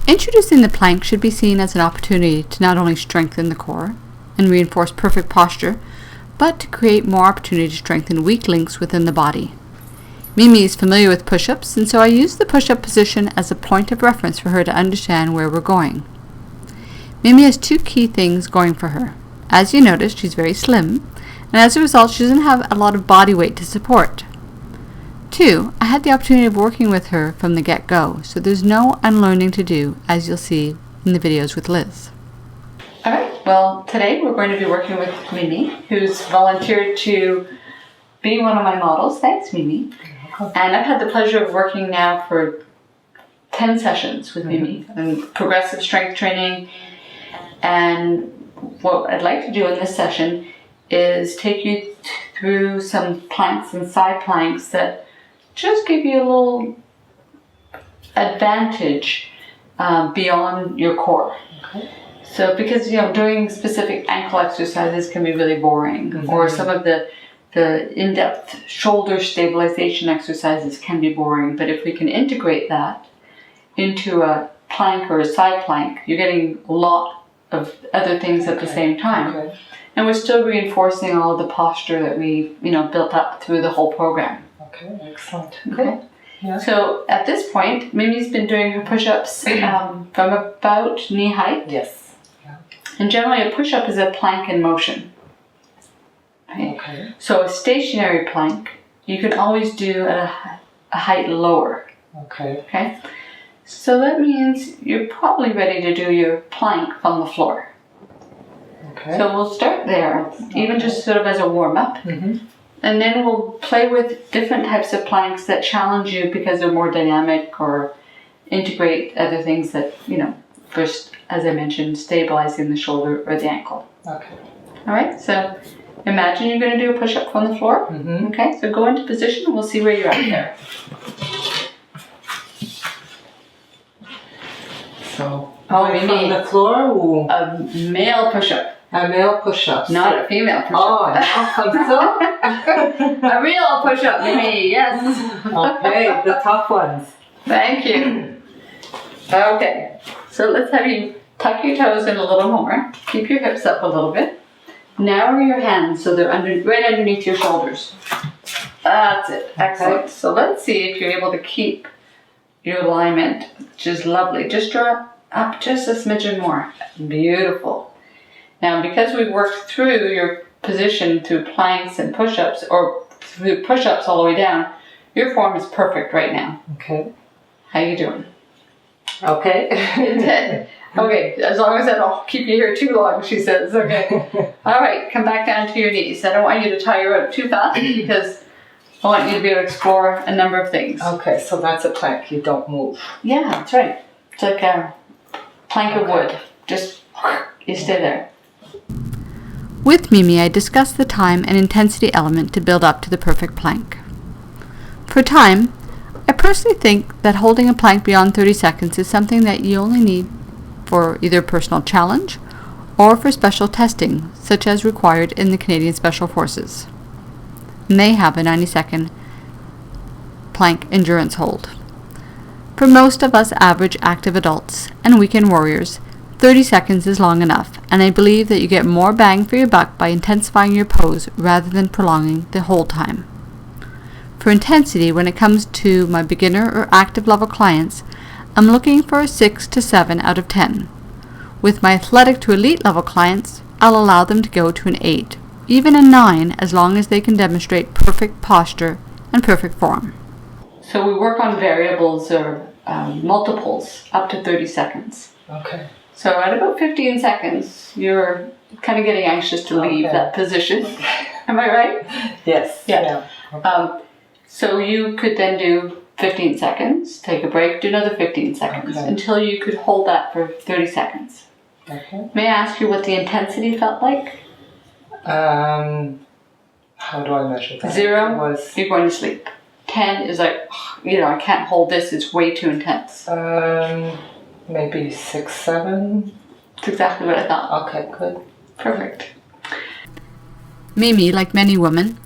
Introducing the plank should be seen as an opportunity to not only strengthen the core and reinforce perfect posture, but to create more opportunity to strengthen weak links within the body. Mimi is familiar with push-ups, and so I use the push-up position as a point of reference for her to understand where we're going. Mimi has two key things going for her. As you noticed, she's very slim, and as a result, she doesn't have a lot of body weight to support. 2, I had the opportunity of working with her from the get-go, so there's no unlearning to do, as you'll see in the videos with Liz. Alright, well, today we're going to be working with Mimi, who's volunteered to be one of my models. Thanks, Mimi. And I've had the pleasure of working now for 10 sessions with Mimi and progressive strength training. And what I'd like to do in this session is take you through some planks and side planks that just give you a little advantage beyond your core. Okay. So because, doing specific ankle exercises can be really boring, or some of the in-depth shoulder stabilization exercises can be boring, but if we can integrate that into a plank or a side plank, you're getting a lot of other things at the same time. Okay. And we're still reinforcing all of the posture that we, built up through the whole program. Okay, excellent. Okay. Yeah. So at this point, Mimi's been doing her push-ups from about knee height. Yes. Yeah. And generally a push-up is a plank in motion. Right? Okay. So a stationary plank, you can always do at a height lower. Okay. Okay. So that means you're probably ready to do your plank from the floor. Okay. So we'll start there, even just sort of as a warm-up. And then we'll play with different types of planks that challenge you because they're more dynamic or integrate other things that, first, as I mentioned, stabilizing the shoulder or the ankle. Okay. All right, so imagine you're going to do a push-up from the floor. Okay, so go into position and we'll see where you're at there. So, from the floor or? A male push-up. A male push-up. Not a female push-up. Oh, now comes A real push-up, Mimi, yes. Okay, the tough ones. Thank you. Okay, so let's have you tuck your toes in a little more. Keep your hips up a little bit. Narrow your hands so they're right underneath your shoulders. That's it. Excellent. Okay. So let's see if you're able to keep your alignment, which is lovely. Just draw up just a smidgen more. Beautiful. Now, because we've worked through your position through planks and push-ups, or through push-ups all the way down, your form is perfect right now. Okay. How you doing? Okay. Okay, as long as I don't keep you here too long, she says. Okay. All right, come back down to your knees. I don't want you to tire out too fast because I want you to be able to explore a number of things. Okay, so that's a plank. You don't move. Yeah, that's right. It's like a plank of wood. Just, you stay there. With Mimi, I discussed the time and intensity element to build up to the perfect plank. For time, I personally think that holding a plank beyond 30 seconds is something that you only need for either personal challenge or for special testing, such as required in the Canadian Special Forces. And they have a 90-second plank endurance hold. For most of us average active adults and weekend warriors, 30 seconds is long enough, and I believe that you get more bang for your buck by intensifying your pose rather than prolonging the hold time. For intensity, when it comes to my beginner or active level clients, I'm looking for a 6 to 7 out of 10. With my athletic to elite level clients, I'll allow them to go to an 8, even a 9, as long as they can demonstrate perfect posture and perfect form. So we work on variables or multiples up to 30 seconds. Okay. So at about 15 seconds, you're kind of getting anxious to leave that position. Am I right? Yes. Yeah. Okay. So you could then do 15 seconds, take a break, do another 15 seconds, until you could hold that for 30 seconds. Okay. May I ask you what the intensity felt like? How do I measure that? 0, you're going to sleep. 10 is like, I can't hold this, it's way too intense. Maybe 6, 7. That's exactly what I thought. Okay, good. Perfect. Mimi, like many women,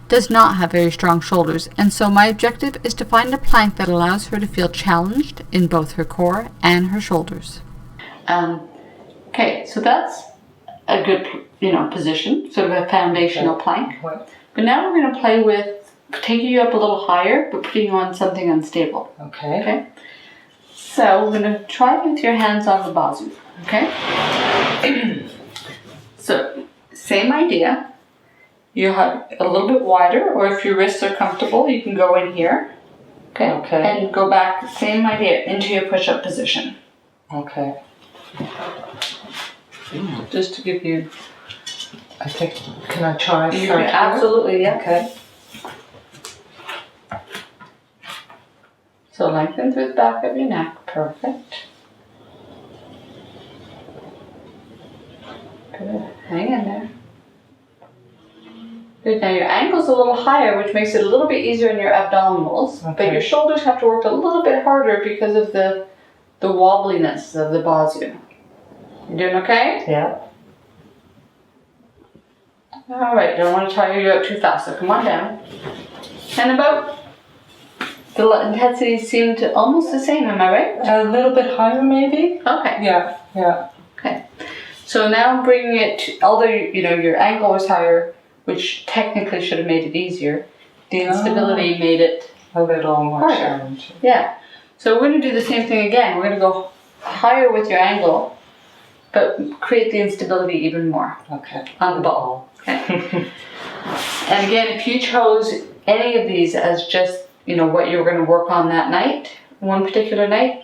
does not have very strong shoulders, and so my objective is to find a plank that allows her to feel challenged in both her core and her shoulders. Okay, so that's a good, position, sort of a foundational plank. What? But now we're going to play with taking you up a little higher, but putting you on something unstable. Okay. Okay? So we're going to try with your hands on the bazoo. Okay? So, same idea. You have a little bit wider, or if your wrists are comfortable, you can go in here. Okay? Okay. And go back, same idea, into your push-up position. Okay. Just to give you... I think, can I try? You can absolutely, yeah. Okay. So lengthen through the back of your neck. Perfect. Good. Hang in there. Good. Now your ankle's a little higher, which makes it a little bit easier in your abdominals. Okay. But your shoulders have to work a little bit harder because of the wobbliness of the bazoo. You doing okay? Yeah. All right. Don't want to tire you out too fast. So come on down. And about the intensity seemed almost the same. Am I right? A little bit higher, maybe? Okay. Yeah. Okay. So now I'm bringing it to, although your ankle was higher, which technically should have made it easier, the instability made it A little more harder. challenging. Yeah. So we're going to do the same thing again. We're going to go higher with your angle, but create the instability even more Okay. on the ball. Okay. And again, if you chose any of these as just, what you were going to work on that night, one particular night,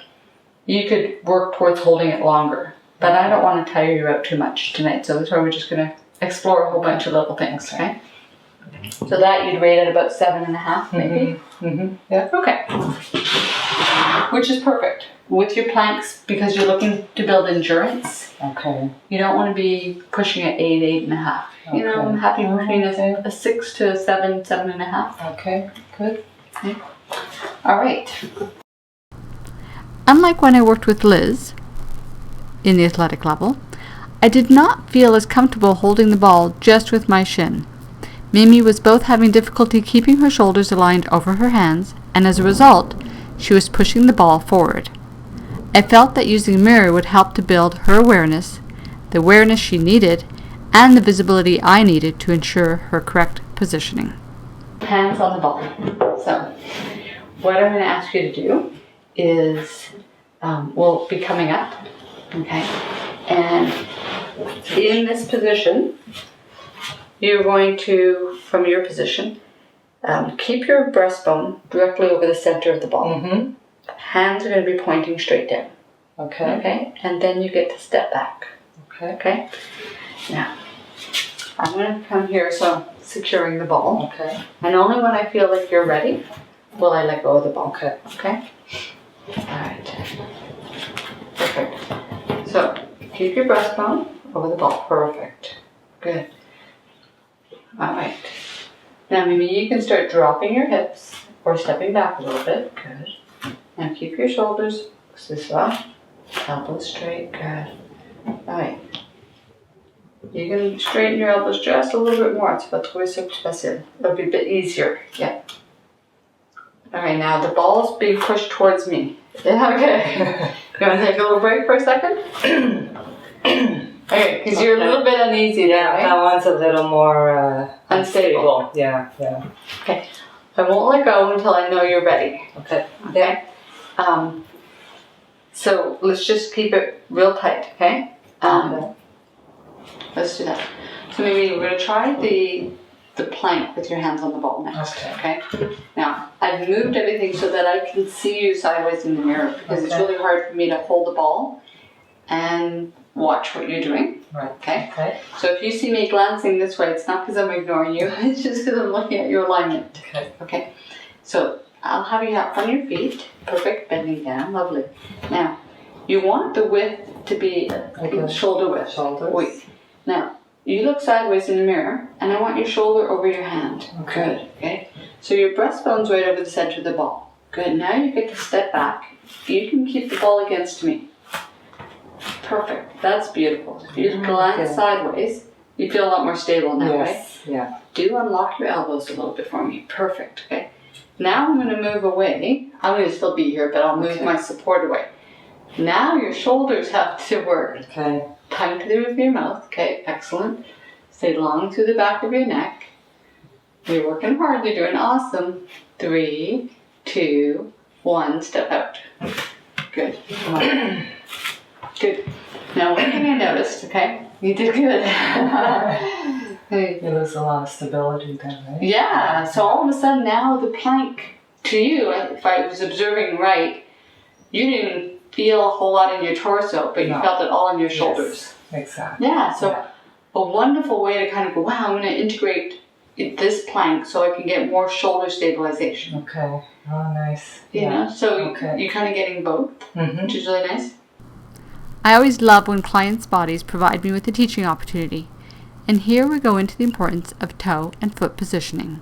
you could work towards holding it longer. But I don't want to tire you out too much tonight, so that's why we're just going to explore a whole bunch of little things, okay? So that you'd rate at about 7.5, maybe? Mm-hmm. Yeah. Okay. Which is perfect. With your planks, because you're looking to build endurance, Okay. you don't want to be pushing at 8, 8.5. I'm happy between a 6 to a 7, 7.5. Okay. Good. Okay. All right. Unlike when I worked with Liz in the athletic level, I did not feel as comfortable holding the ball just with my shin. Mimi was both having difficulty keeping her shoulders aligned over her hands, and as a result, she was pushing the ball forward. I felt that using a mirror would help to build her awareness, the awareness she needed, and the visibility I needed to ensure her correct positioning. Hands on the ball. So, what I'm going to ask you to do is, we'll be coming up, okay? And in this position, you're going to, from your position, keep your breastbone directly over the center of the ball. Mm-hmm. Hands are going to be pointing straight down. Okay. Okay? And then you get to step back. Okay. Okay? Now, I'm going to come here, so I'm securing the ball. Okay. And only when I feel like you're ready will I let go of the ball. Okay. Okay? Alright. Perfect. So, keep your breastbone over the ball. Perfect. Good. Alright. Now, maybe you can start dropping your hips or stepping back a little bit. Good. Now, keep your shoulders this way. Elbows straight. Good. Alright. You can straighten your elbows just a little bit more. Tu vas trouver ça plus facile. It'll be a bit easier. Yeah. Alright, now the ball is being pushed towards me. Yeah, okay. You want to take a little break for a second? Okay, because you're a little bit uneasy there, right? That one's a little more Unstable. Yeah. Okay. I won't let go until I know you're ready. Okay. Okay? So let's just keep it real tight, okay? Let's do that. So maybe we're going to try the plank with your hands on the ball next, okay? Now, I've moved everything so that I can see you sideways in the mirror because it's really hard for me to hold the ball and watch what you're doing. Right. Okay? So if you see me glancing this way, it's not because I'm ignoring you, it's just because I'm looking at your alignment. Okay? So I'll have you up on your feet. Perfect. Bending down. Lovely. Now, you want the width to be shoulder width. Shoulders. Wait. Now, you look sideways in the mirror, and I want your shoulder over your hand. Okay. Good. Okay? So your breastbone's right over the center of the ball. Good. Now you get to step back. You can keep the ball against me. Perfect. That's beautiful. If you glance sideways, you feel a lot more stable now, right? Yeah. do unlock your elbows a little bit for me. Perfect, okay? Now I'm going to move away. I'm going to still be here, but I'll move my support away. Now your shoulders have to work. Okay. Tongue to the roof of your mouth. Okay, excellent. Stay long through the back of your neck. You're working hard. You're doing awesome. 3, 2, 1. Step out. Good. Good. Now, one thing I noticed, okay? You did good. You lose a lot of stability then, right? Yeah. So all of a sudden now the plank, to you, if I was observing right, you didn't feel a whole lot in your torso, but you felt it all in your shoulders. Yes, exactly. Yeah. So a wonderful way to kind of go, wow, I'm going to integrate this plank so I can get more shoulder stabilization. Okay. Oh, nice. You know, so you're kind of getting both, which is really nice. I always love when clients' bodies provide me with a teaching opportunity. And here we go into the importance of toe and foot positioning.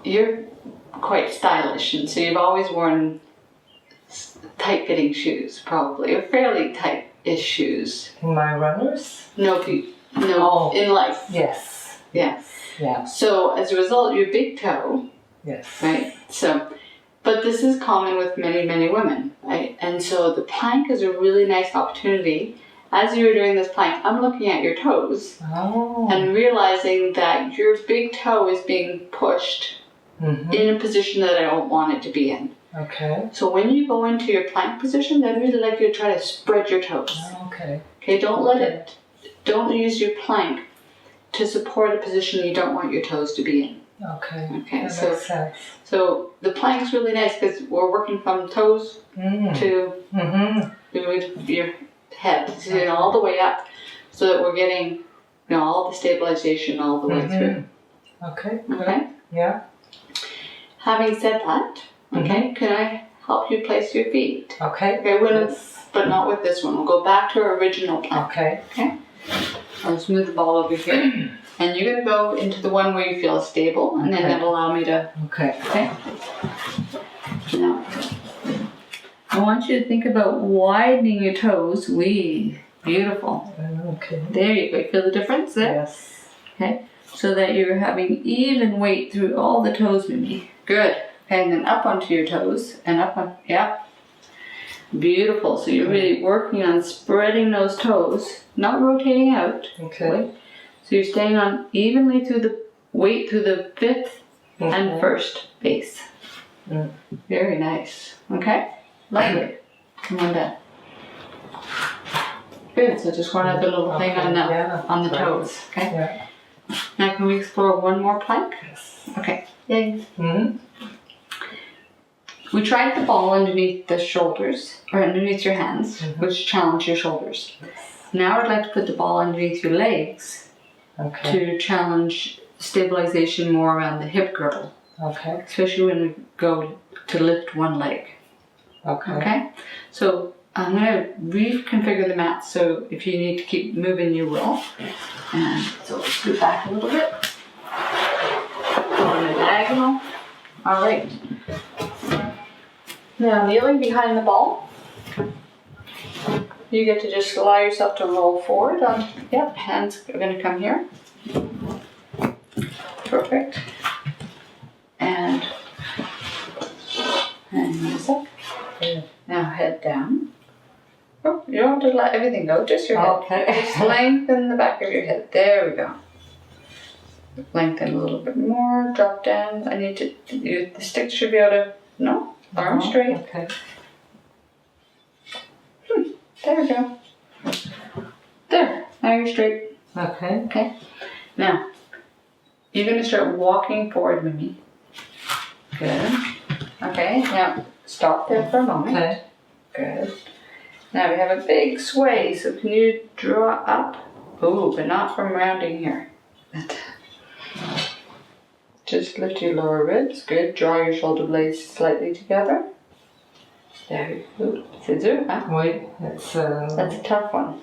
You're quite stylish, and so you've always worn tight-fitting shoes, probably, or fairly tight-ish shoes. My runners? No, in life. Yes. Yeah. Yeah. So as a result, your big toe. Yes. Right. So, but this is common with many, many women, right? And so the plank is a really nice opportunity. As you were doing this plank, I'm looking at your toes and realizing that your big toe is being pushed in a position that I don't want it to be in. Okay. So when you go into your plank position, I'd really like you to try to spread your toes. Okay. Okay, don't use your plank to support a position you don't want your toes to be in. Okay. Okay, that makes sense. So the plank's really nice because we're working from toes to your head, so, all the way up, so that we're getting, all the stabilization all the way through. Okay. Okay. Yeah. Having said that, can I help you place your feet? Okay. Okay. But not with this one. We'll go back to our original plank. Okay. Okay. I'll just move the ball over here. And you're going to go into the one where you feel stable, and then that'll allow me to... Okay. Okay? Now, I want you to think about widening your toes. Beautiful. Okay. There you go. Feel the difference there? Yes. Okay? So that you're having even weight through all the toes, Mimi. Good. Okay, and then up onto your toes, and up on... Yep. Beautiful. So you're really working on spreading those toes, not rotating out. Okay. So you're staying on evenly through the weight through the fifth and first base. Very nice. Okay? Lovely. Come on down. Good. So just one other little thing on the toes. Okay? Yeah. Now can we explore one more plank? Yes. Okay. Yay. We tried the ball underneath the shoulders, or underneath your hands, which challenge your shoulders. Now I'd like to put the ball underneath your legs to challenge stabilization more around the hip girdle. Okay. Especially when we go to lift one leg. Okay? So I'm going to reconfigure the mat, so if you need to keep moving, you will. And so let's scoot back a little bit. Go in a diagonal. All right. Now kneeling behind the ball. You get to just allow yourself to roll forward. Hands are going to come here. Perfect. And this up. Now head down. Oh, you don't have to let everything go, just your head. Okay. Just lengthen the back of your head. There we go. Lengthen a little bit more. Drop down. I need to. The stick should be able to. No. Arm straight. Okay. There we go. There. Now you're straight. Okay. Okay. Now, you're going to start walking forward with me. Good. Okay. Now, stop there for a moment. Okay. Good. Now we have a big sway, so can you draw up? Oh, but not from rounding here. Just lift your lower ribs. Good. Draw your shoulder blades slightly together. There you go. Scissor. Wait, that's a tough one.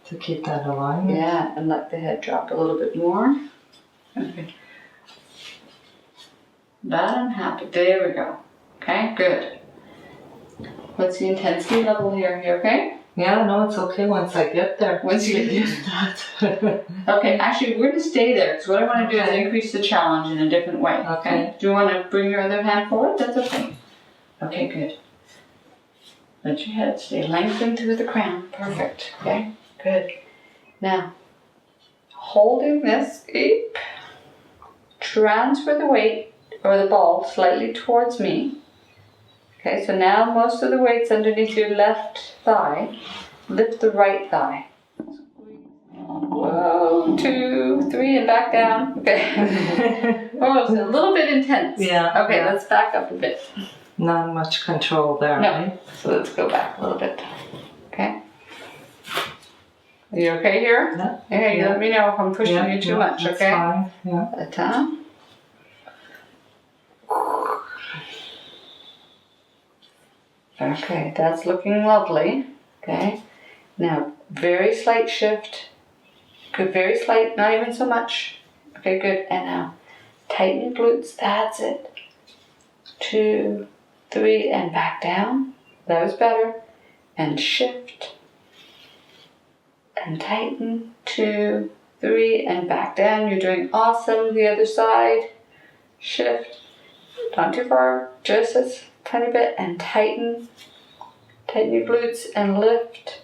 To keep that aligned. Yeah, and let the head drop a little bit more. Okay. That I'm happy. There we go. Okay, good. What's the intensity level here? You okay? Yeah, no, it's okay once I get there. Once you get used to that. Okay, actually, we're going to stay there because what I want to do is increase the challenge in a different way. Okay. Do you want to bring your other hand forward? That's okay. Okay, good. Let your head stay lengthened through the crown. Perfect. Okay, good. Now, holding this, transfer the weight or the ball slightly towards me. Okay, so now most of the weight's underneath your left thigh. Lift the right thigh. Whoa, 2, 3, and back down. Okay. Oh, it's a little bit intense. Yeah. Okay, yeah. let's back up a bit. Not much control there, No. right? So let's go back a little bit. Okay. Are you okay here? Yeah. Okay, Yeah. let me know if I'm pushing you too much, that's okay? Fine. Yeah. At a time. Okay, that's looking lovely. Okay. Now, very slight shift. Good, very slight, not even so much. Okay, good. And now, tighten your glutes. That's it. 2, 3, and back down. That was better. And shift. And tighten. 2, 3, and back down. You're doing awesome. The other side. Shift. Not too far. Just a tiny bit. And tighten. Tighten your glutes and lift.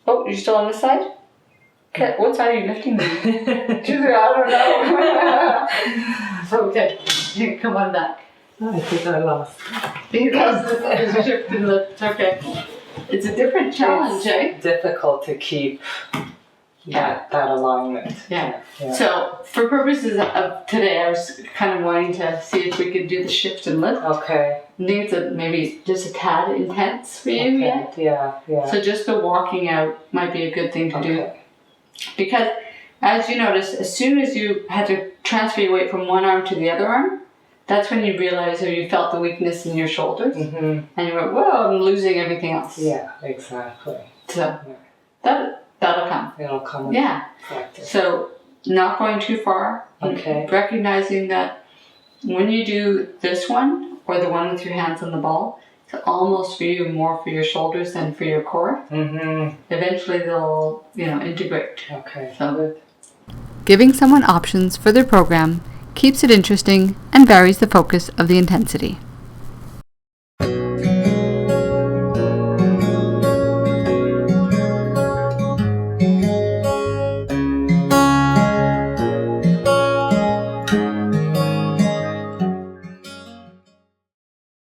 Oh, you're still on this side? Okay, what side are you lifting me? I don't know. Okay, come on back. I think I lost. Because the shift and lift. Okay. It's a different challenge, It's difficult to keep that alignment. Yeah. Yeah. So, for purposes of today, I was kind of wanting to see if we could do the shift and lift. Okay. I think it's maybe just a tad intense for you yet. Yeah, yeah. So just the walking out might be a good thing to do. Okay. Because, as you notice, as soon as you had to transfer your weight from one arm to the other arm, that's when you realized or you felt the weakness in your shoulders. Mm-hmm. And you went, whoa, I'm losing everything else. Yeah, exactly. So, that'll come. It'll come. Yeah. Practice. So, not going too far. Okay. Recognizing that when you do this one, or the one with your hands on the ball, it's almost for you more for your shoulders than for your core. Mm-hmm. Eventually they'll, integrate. Okay. So, giving someone options for their program keeps it interesting and varies the focus of the intensity.